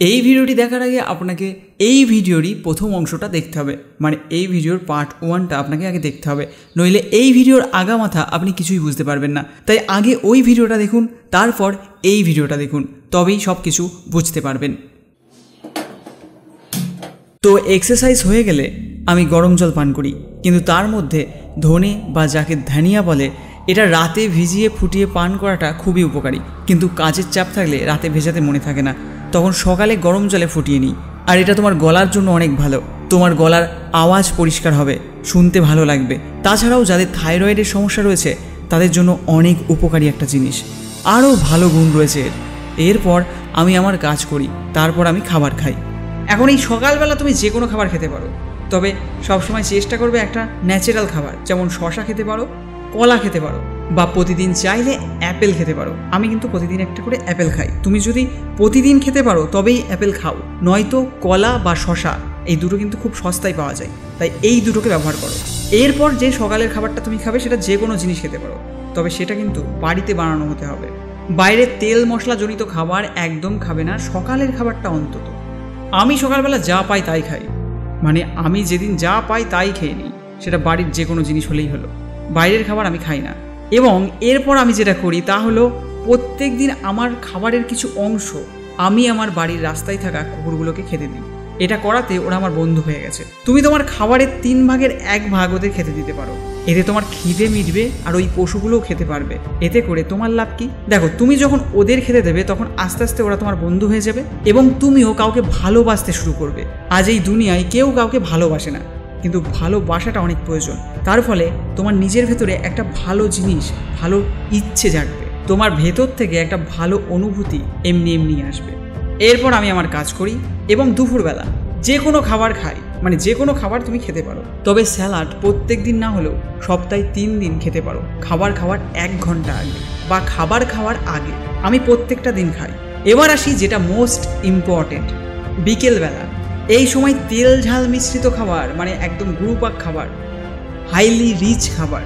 এই ভিডিওটি দেখার আগে আপনাকে এই ভিডিওরই প্রথম অংশটা দেখতে হবে, মানে এই ভিডিওর পার্ট 1টা আপনাকে আগে দেখতে হবে, নইলে এই ভিডিওর আগামাথা আপনি কিছুই বুঝতে পারবেন না। তাই আগে ওই ভিডিওটা দেখুন, তারপর এই ভিডিওটা দেখুন, তবেই সব কিছু বুঝতে পারবেন। তো এক্সারসাইজ হয়ে গেলে আমি গরম জল পান করি, কিন্তু তার মধ্যে ধনে বা যাকে ধানিয়া বলে এটা রাতে ভিজিয়ে ফুটিয়ে পান করাটা খুবই উপকারী। কিন্তু কাজের চাপ থাকলে রাতে ভেজাতে মনে থাকে না, তখন সকালে গরম জলে ফুটিয়ে নিই। আর এটা তোমার গলার জন্য অনেক ভালো, তোমার গলার আওয়াজ পরিষ্কার হবে, শুনতে ভালো লাগবে। তাছাড়াও যাদের থাইরয়েডের সমস্যা রয়েছে তাদের জন্য অনেক উপকারী একটা জিনিস, আরও ভালো গুণ রয়েছে এর। এরপর আমি আমার কাজ করি, তারপর আমি খাবার খাই। এখন এই সকালবেলা তুমি যে কোনো খাবার খেতে পারো, তবে সবসময় চেষ্টা করবে একটা ন্যাচারাল খাবার, যেমন শশা খেতে পারো, কলা খেতে পারো, বা প্রতিদিন চাইলে অ্যাপেল খেতে পারো। আমি কিন্তু প্রতিদিন একটা করে অ্যাপেল খাই। তুমি যদি প্রতিদিন খেতে পারো তবেই অ্যাপেল খাও, নয়তো কলা বা শশা এই দুটো কিন্তু খুব সস্তায় পাওয়া যায়, তাই এই দুটোকে ব্যবহার করো। এরপর যে সকালের খাবারটা তুমি খাবে সেটা যে কোনো জিনিস খেতে পারো, তবে সেটা কিন্তু বাড়িতে বানানো হতে হবে। বাইরে তেল মশলা জনিত খাবার একদম খাবে না, সকালের খাবারটা অন্তত। আমি সকালবেলা যা পাই তাই খাই, মানে আমি যেদিন যা পাই তাই খেয়ে নিই, সেটা বাড়ির যে কোনো জিনিস হলেই হলো, বাইরের খাবার আমি খাই না। এবং এরপর আমি যেটা করি তা হলো প্রত্যেক দিন আমার খাবারের কিছু অংশ আমি আমার বাড়ির রাস্তায় থাকা কুকুরগুলোকে খেতে দিই। এটা করাতে ওরা আমার বন্ধু হয়ে গেছে। তুমি তোমার খাবারের 3 ভাগের 1 ভাগ ওদের খেতে দিতে পারো, এতে তোমার খিদে মিটবে আর ওই পশুগুলোও খেতে পারবে। এতে করে তোমার লাভ কি? দেখো, তুমি যখন ওদের খেতে দেবে তখন আস্তে আস্তে ওরা তোমার বন্ধু হয়ে যাবে এবং তুমিও কাউকে ভালোবাসতে শুরু করবে। আজ এই দুনিয়ায় কেউ কাউকে ভালোবাসে না, কিন্তু ভালোবাসাটা অনেক প্রয়োজন। তার ফলে তোমার নিজের ভেতরে একটা ভালো জিনিস, ভালো ইচ্ছে জাগবে, তোমার ভেতর থেকে একটা ভালো অনুভূতি এমনি এমনি আসবে। এরপর আমি আমার কাজ করি এবং দুপুরবেলা যে কোনো খাবার খাই, মানে যে কোনো খাবার তুমি খেতে পারো, তবে স্যালাড প্রত্যেক দিন না হলেও সপ্তাহে 3 দিন খেতে পারো। খাবার খাওয়ার 1 ঘন্টা আগে বা খাবার খাওয়ার আগে আমি প্রত্যেকটা দিন খাই। এবার আসি যেটা মোস্ট ইম্পর্টেন্ট, বিকেলবেলা। এই সময় তেল ঝাল মিশ্রিত খাবার, মানে একদম গুরুপাক খাবার, হাইলি রিচ খাবার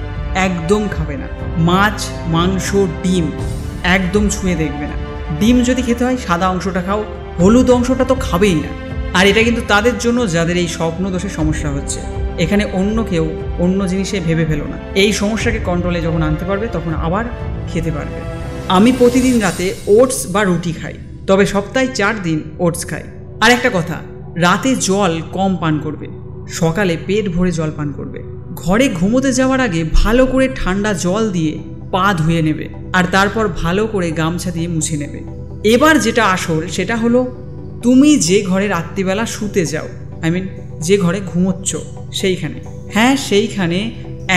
একদম খাবে না। মাছ, মাংস, ডিম একদম ছুঁয়ে দেখবে না। ডিম যদি খেতে হয় সাদা অংশটা খাও, হলুদ অংশটা তো খাবেই না। আর এটা কিন্তু তাদের জন্য যাদের এই স্বপ্ন দোষের সমস্যা হচ্ছে। এখানে অন্য কেউ অন্য জিনিসে ভেবে ফেলো না। এই সমস্যাকে কন্ট্রোলে যখন আনতে পারবে তখন আবার খেতে পারবে। আমি প্রতিদিন রাতে ওটস বা রুটি খাই, তবে সপ্তাহে 4 দিন ওটস খাই। আর একটা কথা, রাতে জল কম পান করবে, সকালে পেট ভরে জল পান করবে। ঘরে ঘুমোতে যাওয়ার আগে ভালো করে ঠান্ডা জল দিয়ে পা ধুয়ে নেবে, আর তারপর ভালো করে গামছা দিয়ে মুছে নেবে। এবার যেটা আসল সেটা হলো, তুমি যে ঘরে রাত্রিবেলা শুতে যাও, যে ঘরে ঘুমোচ্ছ সেইখানে, হ্যাঁ সেইখানে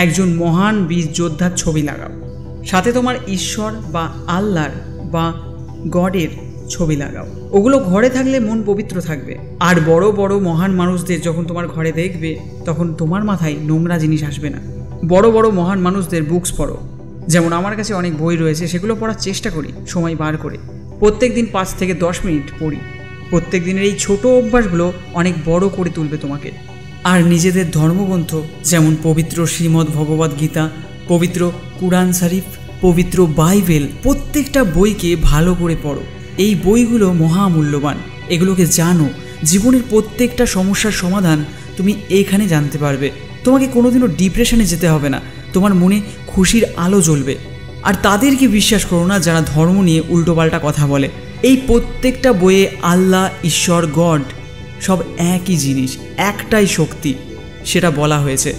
একজন মহান বীর যোদ্ধার ছবি লাগাও। সাথে তোমার ঈশ্বর বা আল্লাহর বা গডের ছবি লাগাও। ওগুলো ঘরে থাকলে মন পবিত্র থাকবে। আর বড় বড় মহান মানুষদের যখন তোমার ঘরে দেখবে তখন তোমার মাথায় নোংরা জিনিস আসবে না। বড় বড় মহান মানুষদের বুকস পড়ো, যেমন আমার কাছে অনেক বই রয়েছে, সেগুলো পড়ার চেষ্টা করি সময় বার করে। প্রত্যেক দিন 5 থেকে 10 মিনিট পড়ি। প্রত্যেক দিনের এই ছোট অভ্যাসগুলো অনেক বড় করে তুলবে তোমাকে। আর নিজেদের ধর্মগ্রন্থ যেমন পবিত্র শ্রীমদ্ ভগবদ্ গীতা, পবিত্র কুরআন শরীফ, পবিত্র বাইবেল, প্রত্যেকটা বইকে ভালো করে পড়ো। এই বইগুলো মহামূল্যবান, এগুলোকে জানো। জীবনের প্রত্যেকটা সমস্যার সমাধান তুমি এইখানে জানতে পারবে। তোমাকে কোনোদিনও ডিপ্রেশনে যেতে হবে না, তোমার মনে খুশির আলো জ্বলবে। আর তাদেরকে বিশ্বাস করো না যারা ধর্ম নিয়ে উল্টোপাল্টা কথা বলে। এই প্রত্যেকটা বইয়ে আল্লাহ, ঈশ্বর, গড সব একই জিনিস, একটাই শক্তি, সেটা বলা হয়েছে।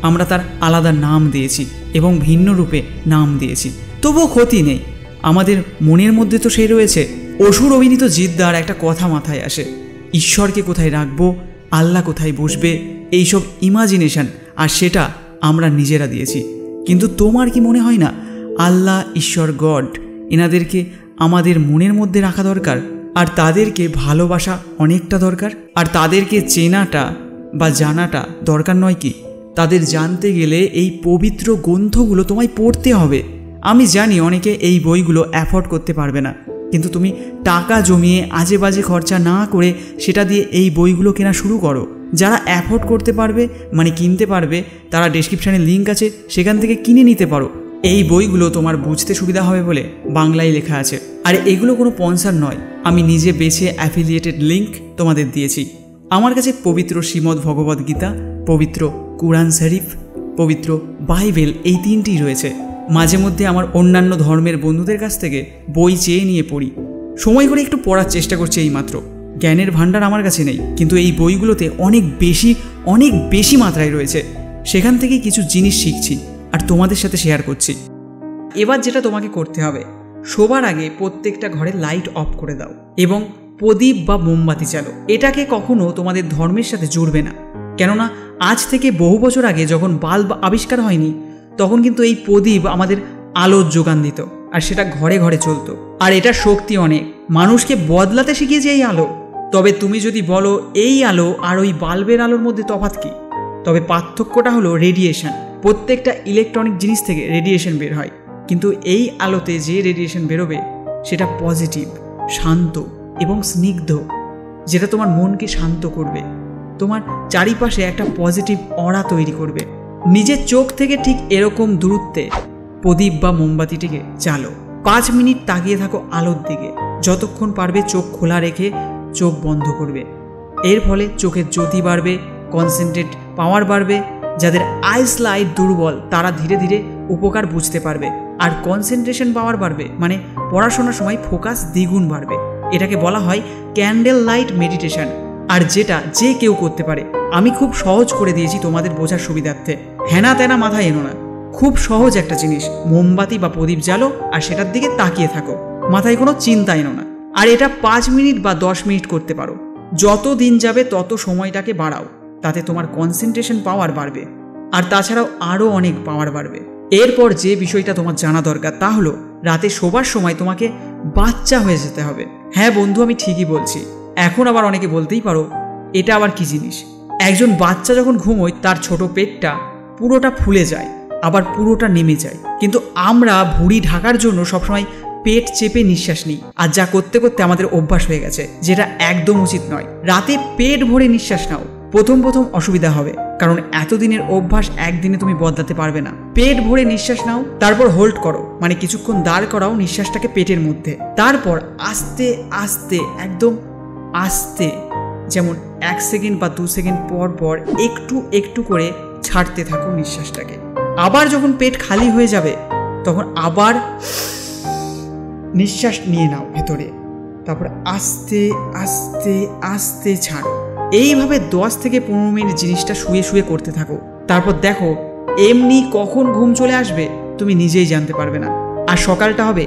আমরা তার আলাদা নাম দিয়েছি এবং ভিন্ন রূপে নাম দিয়েছি, তবুও ক্ষতি নেই। আমাদের মনের মধ্যে তো সেই রয়েছে। অসুর অভিনীত জিদ্দার একটা কথা মাথায় আসে, ঈশ্বরকে কোথায় রাখবো, আল্লাহ কোথায় বসবে, এইসব ইমাজিনেশন, আর সেটা আমরা নিজেরা দিয়েছি। কিন্তু তোমার কি মনে হয় না আল্লাহ, ঈশ্বর, গড এনাদেরকে আমাদের মনের মধ্যে রাখা দরকার? আর তাদেরকে ভালোবাসা অনেকটা দরকার। আর তাদেরকে চেনাটা বা জানাটা দরকার নয় কি? তাদের জানতে গেলে এই পবিত্র গ্রন্থগুলো তোমায় পড়তে হবে। আমি জানি অনেকে এই বইগুলো অ্যাফোর্ড করতে পারবে না, কিন্তু তুমি টাকা জমিয়ে আজে বাজে খরচা না করে সেটা দিয়ে এই বইগুলো কেনা শুরু করো। যারা অ্যাফোর্ড করতে পারবে, মানে কিনতে পারবে, তারা ডেসক্রিপশানে লিঙ্ক আছে, সেখান থেকে কিনে নিতে পারো। এই বইগুলো তোমার বুঝতে সুবিধা হবে বলে বাংলায় লেখা আছে। আর এগুলো কোনো স্পন্সর নয়, আমি নিজে বেছে অ্যাফিলিয়েটেড লিঙ্ক তোমাদের দিয়েছি। আমার কাছে পবিত্র শ্রীমদ্ ভগবদ্ গীতা, পবিত্র কুরআন শরীফ, পবিত্র বাইবেল এই 3টিই রয়েছে। মাঝে মধ্যে আমার অন্যান্য ধর্মের বন্ধুদের কাছ থেকে বই চেয়ে নিয়ে পড়ি, সময় করে একটু পড়ার চেষ্টা করছি। এইমাত্র জ্ঞানের ভাণ্ডার আমার কাছে নেই, কিন্তু এই বইগুলোতে অনেক বেশি মাত্রায় রয়েছে। সেখান থেকেই কিছু জিনিস শিখছি আর তোমাদের সাথে শেয়ার করছি। এবার যেটা তোমাকে করতে হবে, শোবার আগে প্রত্যেকটা ঘরে লাইট অফ করে দাও এবং প্রদীপ বা মোমবাতি জ্বালো। এটাকে কখনো তোমাদের ধর্মের সাথে জুড়বে না, কেননা আজ থেকে বহু বছর আগে যখন বাল্ব আবিষ্কার হয়নি তখন কিন্তু এই প্রদীপ আমাদের আলোর যোগান দিত, আর সেটা ঘরে ঘরে চলতো। আর এটা শক্তি অনেক, মানুষকে বদলাতে শিখিয়েছে এই আলো। তবে তুমি যদি বলো এই আলো আর ওই বাল্বের আলোর মধ্যে তফাৎ কি, তবে পার্থক্যটা হলো রেডিয়েশন। প্রত্যেকটা ইলেকট্রনিক জিনিস থেকে রেডিয়েশন বের হয়, কিন্তু এই আলোতে যে রেডিয়েশন বেরোবে সেটা পজিটিভ, শান্ত এবং স্নিগ্ধ, যেটা তোমার মনকে শান্ত করবে, তোমার চারিপাশে একটা পজিটিভ অরা তৈরি করবে। নিজের চোখ থেকে ঠিক এরকম দূরত্বে প্রদীপ বা মোমবাতিটিকে জ্বালো। 5 মিনিট তাকিয়ে থাকো আলোর দিকে, যতক্ষণ পারবে চোখ খোলা রেখে চোখ বন্ধ করবে। এর ফলে চোখের জ্যোতি বাড়বে, কনসেন্ট্রেট পাওয়ার বাড়বে। যাদের আইস লাইট দুর্বল তারা ধীরে ধীরে উপকার বুঝতে পারবে, আর কনসেন্ট্রেশন পাওয়ার বাড়বে, মানে পড়াশোনার সময় ফোকাস দ্বিগুণ বাড়বে। এটাকে বলা হয় ক্যান্ডেল লাইট মেডিটেশন, আর যেটা যে কেউ করতে পারে। আমি খুব সহজ করে দিয়েছি তোমাদের বোঝার সুবিধার্থে, হেনা তেনা মাথায় এনো না। খুব সহজ একটা জিনিস, মোমবাতি বা প্রদীপ জ্বালো আর সেটার দিকে তাকিয়ে থাকো, মাথায় কোনো চিন্তা এনো না। আর এটা 5 মিনিট বা 10 মিনিট করতে পারো। যত দিন যাবে তত সময়টাকে বাড়াও, তাতে তোমার কনসেন্ট্রেশন পাওয়ার বাড়বে, আর তাছাড়াও আরও অনেক পাওয়ার বাড়বে। এরপর যে বিষয়টা তোমার জানা দরকার তা হলো রাতে শোবার সময় তোমাকে বাচ্চা হয়ে যেতে হবে। হ্যাঁ বন্ধু, আমি ঠিকই বলছি। এখন আবার অনেকে বলতেই পারো এটা আবার কি জিনিস। একজন বাচ্চা যখন ঘুমোয় তার ছোট পেটটা পুরোটা ফুলে যায়, আবার পুরোটা নেমে যায়, কিন্তু আমরা ভুঁড়ি ঢাকার জন্য সবসময় পেট চেপে নিঃশ্বাস নিই, আর যা করতে করতে আমাদের অভ্যাস হয়ে গেছে, যেটা একদম উচিত নয়। রাতে পেট ভরে নিঃশ্বাস নাও। প্রথম অসুবিধা হবে, কারণ এতদিনের অভ্যাস একদিনে তুমি বদলাতে পারবে না। পেট ভরে নিঃশ্বাস নাও, তারপর হোল্ড করো, মানে কিছুক্ষণ দাঁড় করাও নিঃশ্বাসটাকে পেটের মধ্যে। তারপর আস্তে আস্তে, একদম আস্তে, যেমন 1 সেকেন্ড বা 2 সেকেন্ড পর পর একটু একটু করে ছাড়তে থাকো নিঃশ্বাসটাকে। আবার যখন পেট খালি হয়ে যাবে তখন আবার নিঃশ্বাস নিয়ে নাও ভেতরে, তারপর আস্তে আস্তে আস্তে ছাড়ো। এইভাবে 10 থেকে 15 মিনিট জিনিসটা শুয়ে শুয়ে করতে থাকো। তারপর দেখো এমনি কখন ঘুম চলে আসবে তুমি নিজেই জানতে পারবে না। আর সকালটা হবে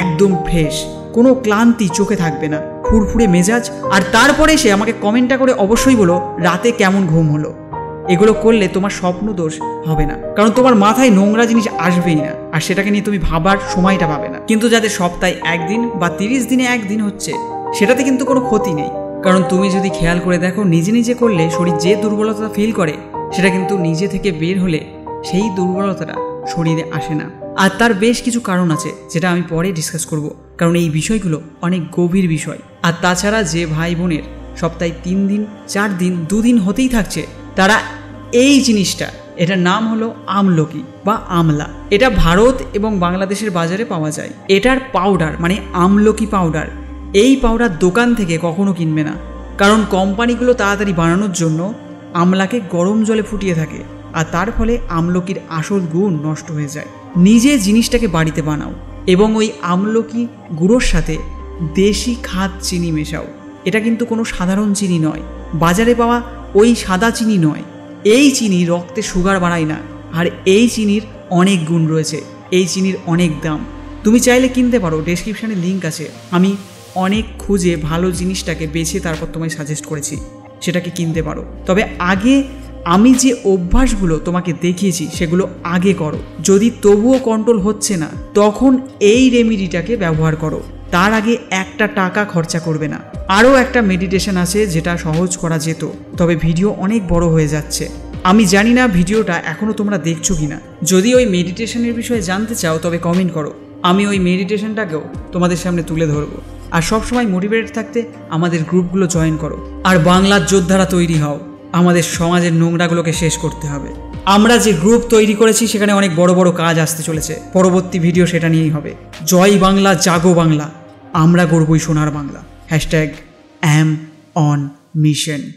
একদম ফ্রেশ, কোনো ক্লান্তি চোখে থাকবে না, ফুরফুরে মেজাজ। আর তারপরে এসে আমাকে কমেন্টটা করে অবশ্যই বলো রাতে কেমন ঘুম হলো। এগুলো করলে তোমার স্বপ্ন দোষ হবে না, কারণ তোমার মাথায় নোংরা জিনিস আসবেই না, আর সেটাকে নিয়ে তুমি ভাবার সময়টা পাবে না। কিন্তু যাদের সপ্তাহে 1 দিন বা 30 দিনে 1 দিন হচ্ছে, সেটাতে কিন্তু কোনো ক্ষতি নেই। কারণ তুমি যদি খেয়াল করে দেখো, নিজে নিজে করলে শরীর যে দুর্বলতা ফিল করে সেটা কিন্তু নিজে থেকে বের হলে সেই দুর্বলতাটা শরীরে আসে না। আর তার বেশ কিছু কারণ আছে, যেটা আমি পরে ডিসকাস করব, কারণ এই বিষয়গুলো অনেক গভীর বিষয়। আর তাছাড়া যে ভাই বোনের সপ্তাহে 3 দিন 4 দিন 2 দিন হতেই থাকছে, তারা এই জিনিসটা, এটার নাম হলো আমলকি বা আমলা। এটা ভারত এবং বাংলাদেশের বাজারে পাওয়া যায়। এটার পাউডার, মানে আমলকি পাউডার, এই পাউডার দোকান থেকে কখনো কিনবে না, কারণ কোম্পানিগুলো তাড়াতাড়ি বানানোর জন্য আমলাকে গরম জলে ফুটিয়ে থাকে, আর তার ফলে আমলকির আসল গুণ নষ্ট হয়ে যায়। নিজে জিনিসটাকে বাড়িতে বানাও এবং ওই আমলকি গুঁড়োর সাথে দেশি খাদ চিনি মেশাও। এটা কিন্তু কোনো সাধারণ চিনি নয়, বাজারে পাওয়া ওই সাদা চিনি নয়। এই চিনি রক্তে সুগার বাড়ায় না, আর এই চিনির অনেক গুণ রয়েছে, এই চিনির অনেক দাম। তুমি চাইলে কিনতে পারো, ডেসক্রিপশানে লিঙ্ক আছে। আমি অনেক খুঁজে ভালো জিনিসটাকে বেছে তারপর তোমায় সাজেস্ট করেছি, সেটাকে কিনতে পারো। তবে আগে আমি যে অভ্যাসগুলো তোমাকে দেখিয়েছি সেগুলো আগে করো। যদি তবুও কন্ট্রোল হচ্ছে না, তখন এই রেমিডিটাকে ব্যবহার করো। তার আগে একটা টাকা খরচা করবে না। আরও একটা মেডিটেশন আছে যেটা সহজ করা যেত, তবে ভিডিও অনেক বড় হয়ে যাচ্ছে। আমি জানি না ভিডিওটা এখনও তোমরা দেখছো কি না। যদি ওই মেডিটেশনের বিষয়ে জানতে চাও তবে কমেন্ট করো, আমি ওই মেডিটেশনটাকেও তোমাদের সামনে তুলে ধরবো। আর সবসময় মোটিভেটেড থাকতে আমাদের গ্রুপগুলো জয়েন করো, আর বাংলার যোদ্ধারা তৈরি হও। আমাদের সমাজের নোংরাগুলোকে শেষ করতে হবে। আমরা যে গ্রুপ তৈরি করেছি সেখানে অনেক বড় বড় কাজ আসতে চলেছে, পরবর্তী ভিডিও সেটা নিয়েই হবে। জয় বাংলা, জাগো বাংলা। আমরা গড়বই সোনার বাংলা। #am on mission।